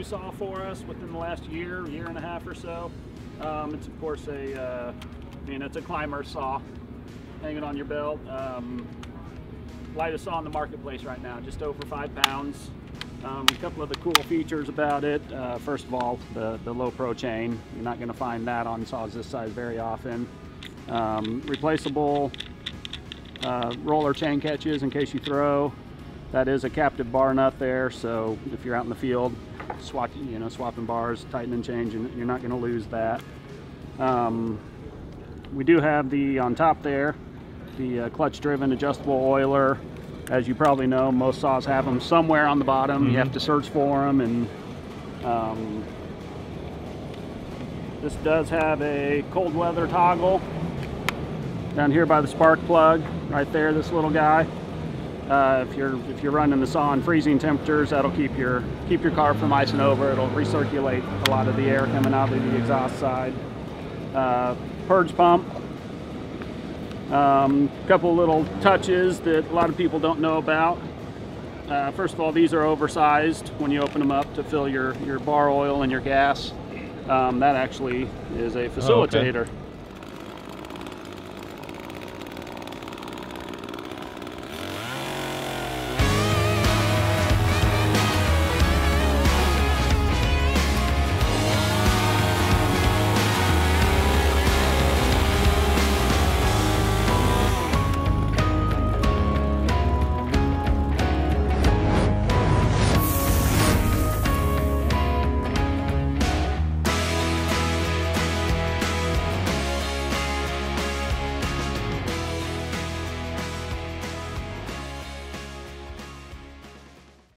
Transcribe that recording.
saw for us within the last year and a half or so. It's of course it's a climber saw, hanging on your belt. Lightest saw in the marketplace right now, just over 5 pounds. A couple of the cool features about it. First of all, the low pro chain. You're not going to find that on saws this size very often. Replaceable roller chain catches in case you throw. That is a captive bar nut there, so if you're out in the field swapping bars, tightening chains, you're not going to lose that. We do have on top there the clutch driven adjustable oiler. As you probably know, most saws have them somewhere on the bottom. You have to search for them, and this does have a cold weather toggle down here by the spark plug right there, this little guy. If you're running the saw in freezing temperatures, that'll keep your car from icing over. It'll recirculate a lot of the air coming out of the exhaust side. Purge pump. Couple little touches that a lot of people don't know about. First of all, these are oversized when you open them up to fill your bar oil and your gas. That actually is a facilitator. Oh, okay.